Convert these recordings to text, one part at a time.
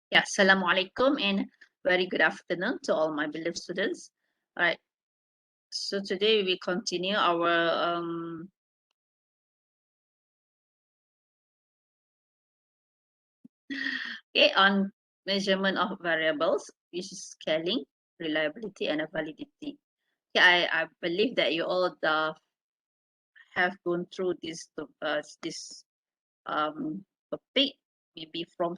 Yeah, Assalamualaikum and very good afternoon to all my beloved students. All right, so today we continue our on measurement of variables, which is scaling, reliability, and validity. I believe that you all have gone through this topic, maybe from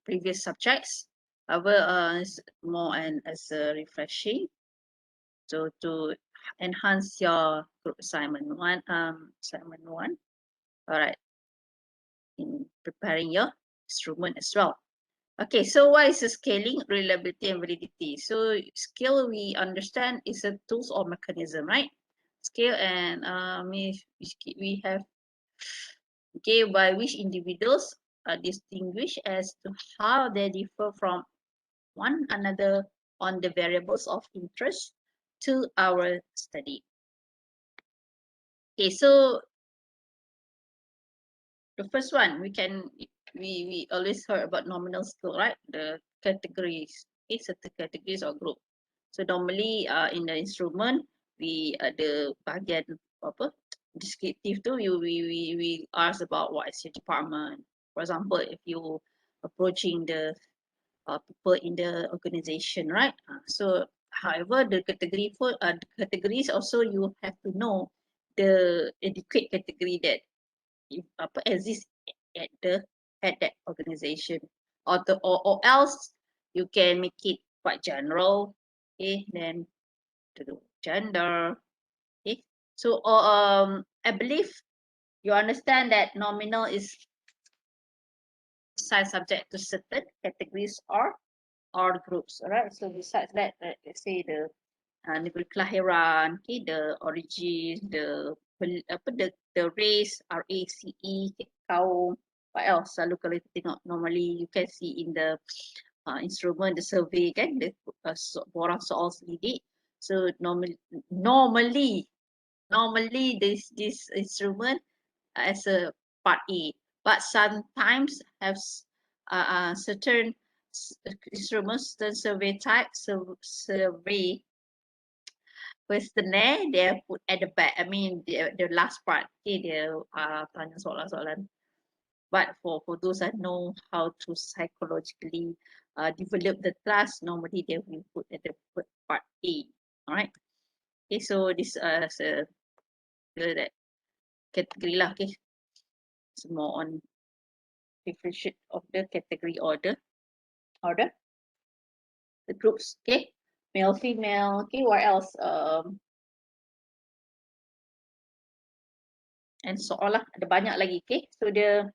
previous subjects. However, it's more and as a refreshing to enhance your group assignment one. All right, in preparing your instrument as well. Okay, so what is the scaling, reliability, and validity? So scale we understand is a tools or mechanism, right? Scale and we have okay by which individuals are distinguished as to how they differ from one another on the variables of interest to our study. Okay, so the first one we always heard about nominal scale, right? The categories, okay, certain categories or group. So normally in the instrument we the bahagian apa descriptive tu we ask about what is your department. For example, if you approaching the people in the organization, right? So however the categories also you have to know the adequate category that exist at that organization, or else you can make it quite general. Okay, then to do gender. Okay, so I believe you understand that nominal is subject to certain categories or groups. All right, so besides that, let's say the negeri kelahiran, okay, the origin, the race, RACE, kaum. What else? Selalu kalau kita tengok normally you can see in the instrument, the survey kan, the borang soal selidik. So normally this instrument as a part A, but sometimes have certain instruments, certain survey type, survey questionnaire they put at the back. I mean the last part. Okay, they tanya soalan-soalan. But for those that know how to psychologically develop the class, normally they will put at the part A. All right. Okay, so this that category lah. Okay, it's more on differentiate of the category order the groups. Okay, male, female. Okay, what else? And so on lah. Ada banyak lagi. Okay, so dia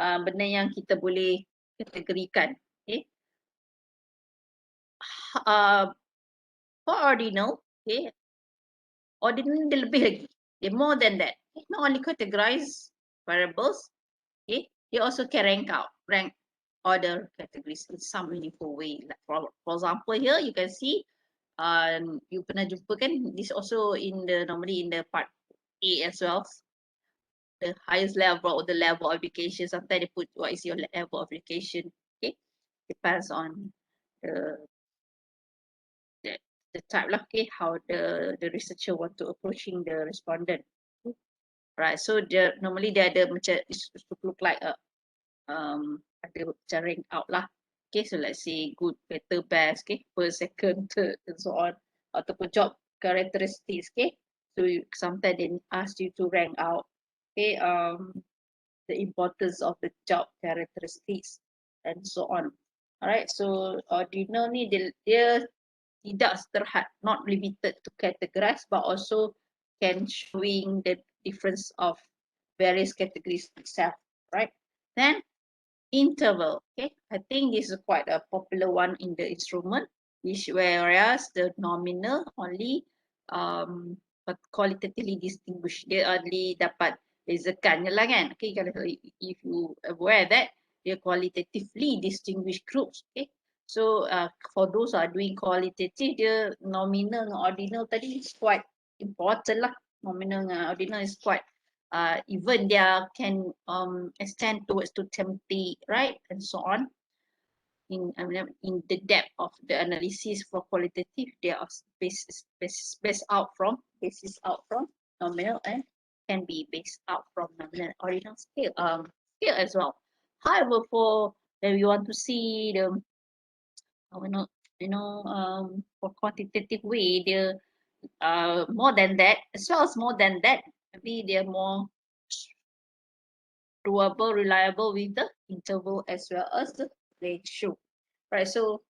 benda yang kita boleh kategorikan. Okay, for ordinal, okay, ordinal dia lebih lagi. Dia more than that. Okay? Not only categorize variables, okay, they also can rank order categories in some meaningful way. Like for example, here you can see, you pernah jumpa kan? This also in the normally in the part A as well. The highest level or the level of education. Sometimes they put what is your level of education. Okay, depends on the the type lah. Okay, how the researcher want to approaching the respondent. Okay? Right. So normally they ada macam look like a ada macam rank out lah. Okay, so let's say good, better, best. Okay, first, second, third, and so on. Ataupun job characteristics. Okay, so sometimes they ask you to rank out. Okay, the importance of the job characteristics and so on. Alright, so ordinal ni dia tidak terhad, not limited to categorize, but also can showing the difference of various categories itself, right? Then interval, okay, I think this is quite a popular one in the instrument, which whereas the nominal only qualitatively distinguished, dia only dapat bezakan je lah kan. Okay, kalau if you aware that dia qualitatively distinguished groups. Okay, so for those who are doing qualitative, dia nominal dengan ordinal tadi is quite important lah. Nominal dengan ordinal is quite even they can extend towards to template, right, and so on. in the depth of the analysis for qualitative, they are based out from nominal and can be based out from nominal ordinal scale as well. However, for when we want to see the for quantitative way, the more than that, as well as more than that, maybe they're more doable, reliable with the interval as well as the ratio. Right, so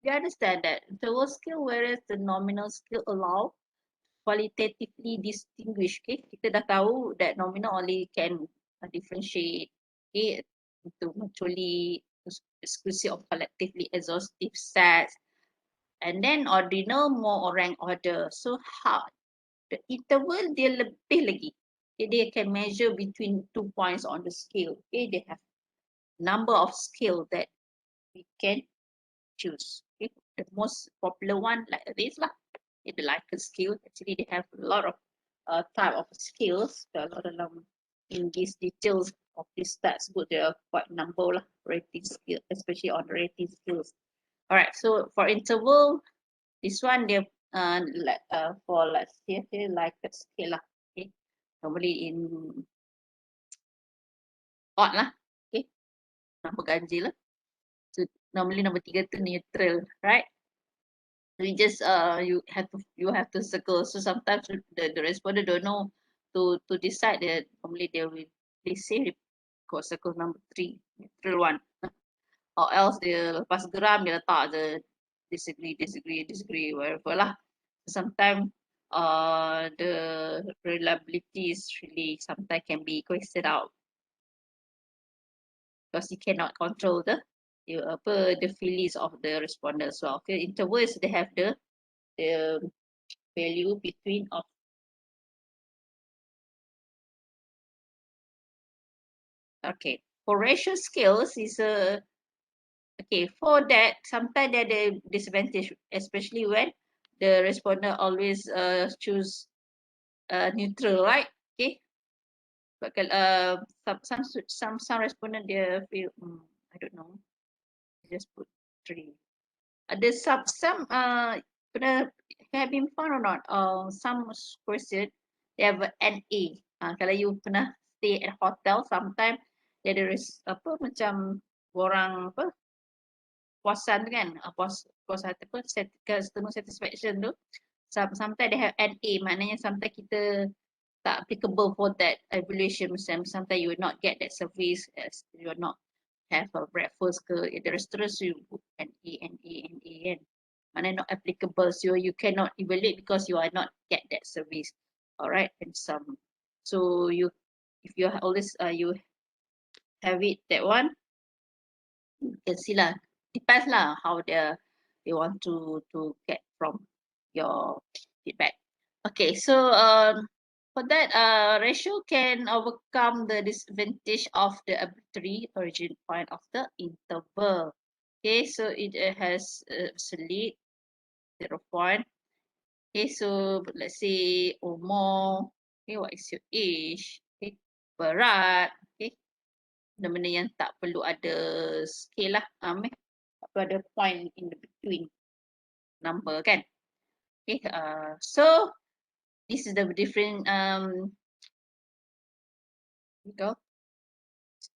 we understand that interval scale, whereas the nominal scale allow qualitatively distinguish. Okay, kita dah tahu that nominal only can differentiate into mutually exclusive or collectively exhaustive sets, and then ordinal more rank order. So how the interval dia lebih lagi. Okay, they can measure between 2 points on the scale. Okay, they have number of scale that we can choose. Okay, the most popular one like this lah. The Likert scale. Actually, they have a lot of type of scales. There are a lot of in these details of this textbook. There are quite a number lah rating scale, especially on rating skills. All right. So for interval, this one they for let's say Likert scale lah. Okay. Normally in odd lah. Okay. Nombor ganjil lah. So normally number 3 tu neutral, right? We just you have to circle. So sometimes the respondent don't know to decide that normally they say go circle number 3, neutral one, or else dia lepas geram dia letak the disagree whatever lah. Sometimes the reliability is really sometimes can be questioned out because you cannot control the feelings of the respondent as well. Okay, intervals they have the value between of okay, for ratio scales is a okay, for that sometimes there the disadvantage, especially when the respondent always choose neutral, right? Okay, but some respondent they feel I don't know, just put 3. Ada some pernah have been found or not? Some question they have an NA. Kalau you pernah stay at hotel, sometimes there is apa macam orang apa puasan tu kan, puas hati apa customer satisfaction tu. Sometimes they have NA, maknanya sometimes kita tak applicable for that evaluation. Sometimes you will not get that service as you will not have a breakfast ke at the restaurant, so you book NA kan. Mana not applicable, so you cannot evaluate because you are not get that service. Alright, and some. So you, if you always you have it that one, you can see lah. Depends lah how they want to get from your feedback. Okay, so for that ratio can overcome the disadvantage of the arbitrary origin point of the interval. Okay, so it has absolute 0 point. Okay, so let's say umur. Okay, what is your age? Okay, berat. Okay, benda-benda yang tak perlu ada scale lah. Tak perlu ada point in the between number kan. Okay, so this is the different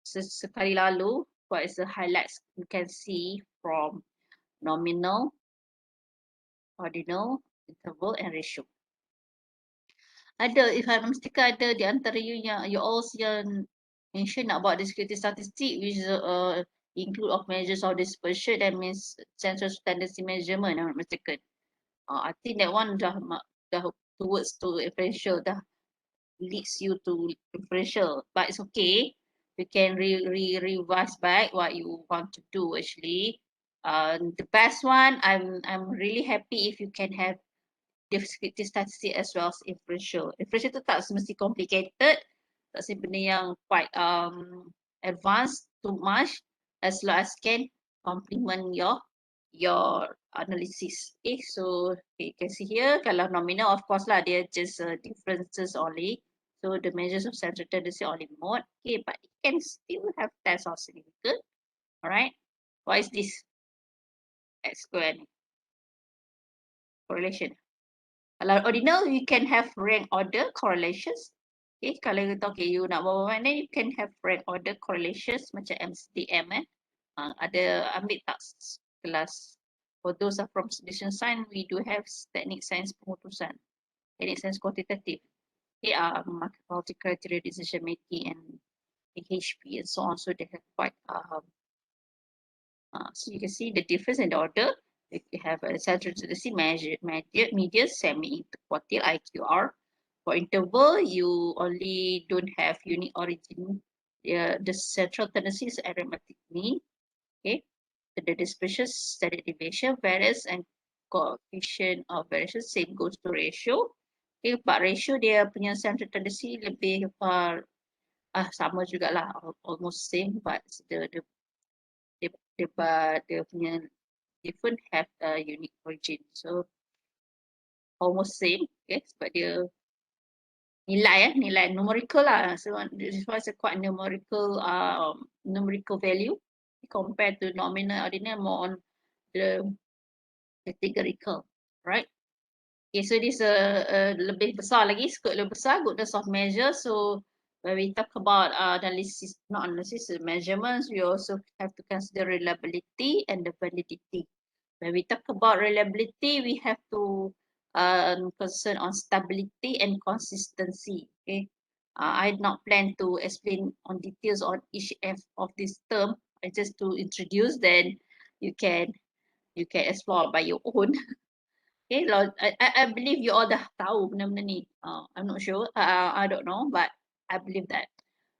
sekali lalu what is the highlights you can see from nominal, ordinal, interval and ratio. Ada, if I'm mistaken, ada di antara you yang you all yang mention about descriptive statistic which include of measures of dispersion, that means central tendency measurement, I'm not mistaken. I think that one dah towards to differential, dah leads you to differential, but it's okay. You can revise back what you want to do actually. The best one, I'm really happy if you can have descriptive statistic as well as inferential. Inferential tu tak semesti complicated, tak semesti benda yang quite advanced too much, as long as can complement your analysis. Okay, so okay, you can see here kalau nominal of course lah dia just differences only. So the measures of central tendency only mode. Okay, but it can still have test of significance. Alright, what is this? X square ni. Correlation. Kalau ordinal, you can have rank order correlations. Okay, kalau kita you nak bawa mana, you can have rank order correlations macam MCDM ada ambil tak kelas. For those are from decision science, we do have teknik sains pemutusan, teknik sains kuantitatif. Okay, multi-criteria decision making and AHP and so on. So they have quite so you can see the difference in the order. You have a central tendency, median, semi-interquartile, IQR. For interval, you only don't have unique origin. The central tendency is arithmetic mean. Okay, the dispersion, standard deviation, variance, and coefficient of variation same goes to ratio. Okay, but ratio dia punya central tendency lebih sama jugalah, almost same, but the punya different have a unique origin. So almost same, okay, sebab dia nilai numerical lah. So this was a quite numerical value compared to nominal ordinal, more on the categorical, right? Okay, so this lebih besar lagi, scope lebih besar, goodness of measure. So when we talk about analysis, not analysis, measurements, we also have to consider reliability and the validity. When we talk about reliability, we have to concern on stability and consistency. Okay, I not plan to explain on details on each of this term. I just to introduce, then you can explore by your own. Okay, I believe you all dah tahu benda-benda ni. I'm not sure. I don't know, but I believe that.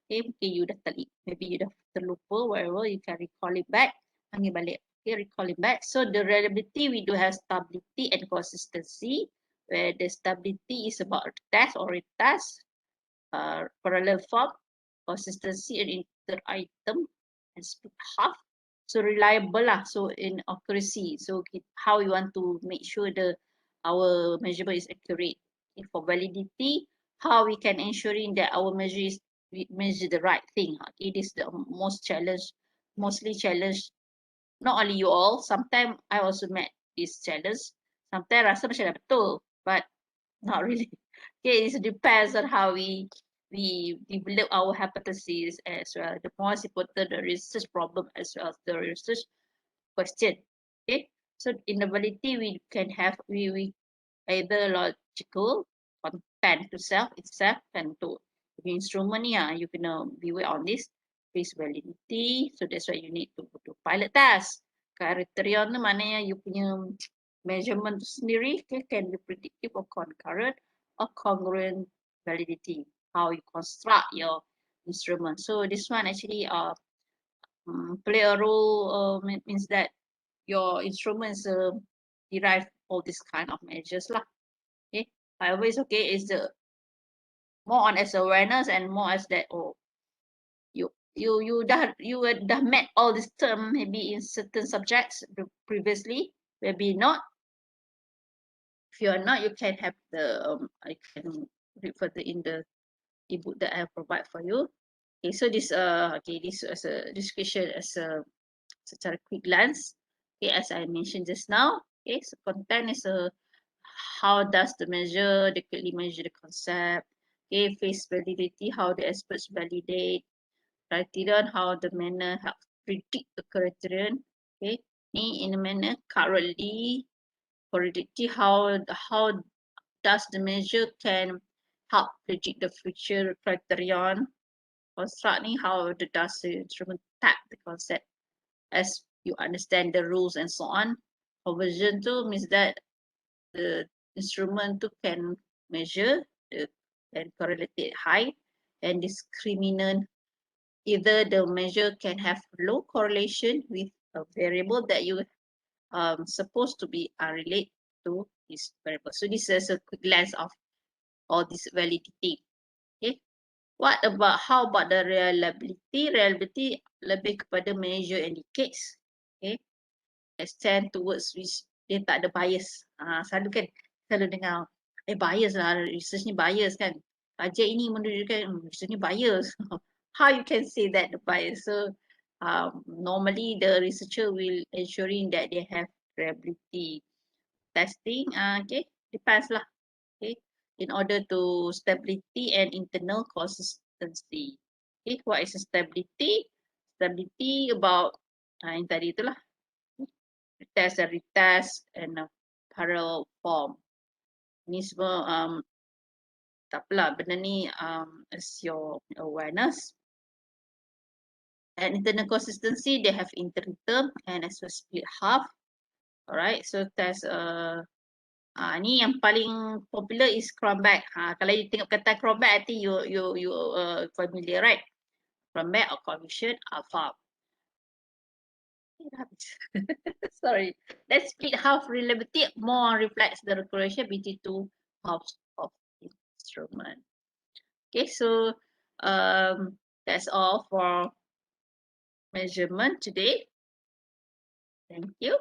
Okay, mungkin you dah maybe you dah terlupa, whatever, you can recall it back. Panggil balik. Okay, recall it back. So the reliability, we do have stability and consistency, where the stability is about test or retest, parallel form, consistency and inter-item, and split half. So reliable lah. So in accuracy. So how we want to make sure our measurement is accurate. Okay, for validity, how we can ensuring that our we measure the right thing. It is the mostly challenge. Not only you all, sometimes I also met this challenge. Sometimes rasa macam dah betul, but not really. Okay, it depends on how we develop our hypotheses as well. The most important, the research problem as well as the research question. Okay, so in the validity, we can have we either logical content to self itself and to the instrument. Yeah, you can beware on this face validity. So that's why you need to pilot test. Kriteria tu maknanya you punya measurement tu sendiri can be predictive or concurrent or congruent validity. How you construct your instrument. So this one actually play a role, means that your instruments derive all this kind of measures lah. Okay, however, it's okay. It's the more on as awareness and more as that you dah met all this term maybe in certain subjects previously, maybe not. If you are not, you can have the I can read further in the ebook that I provide for you. Okay, so this this as a description as a secara quick glance. Okay, as I mentioned just now. Okay, so content is how does the clearly measure the concept. Okay, face validity, how the experts validate. Criterion, how the manner helps predict the criterion. Okay, in a manner currently validity, how does the measure can help predict the future criterion. Constructing, how does the instrument tap the concept as you understand the rules and so on. Conversion too means that the instrument too can measure and correlate height and discriminant. Either the measure can have low correlation with a variable that you supposed to be related to this variable. So this is a quick glance of all this validity. Okay. How about the reliability? Reliability lebih kepada measure indicates. Okay. Extend towards which dia tak ada bias. Selalu kan, selalu dengar, bias lah, research ni bias kan. Kajian ini menunjukkan research ni bias. How you can say that the bias? So normally the researcher will ensuring that they have reliability testing. Okay, depends lah. Okay, in order to stability and internal consistency. Okay, what is stability? Stability about yang tadi itulah, test and retest and parallel form. Ni semua tak apalah, benda ni as your awareness. And internal consistency, they have interim term and as well split half. Alright, so test ni yang paling popular is cronback. Kalau you tengok kata cronback, I think you familiar, right? Cronback or coefficient alpha. Sorry. Let's split half reliability more reflects the correlation between two halves of instrument. Okay, so that's all for measurement today. Thank you.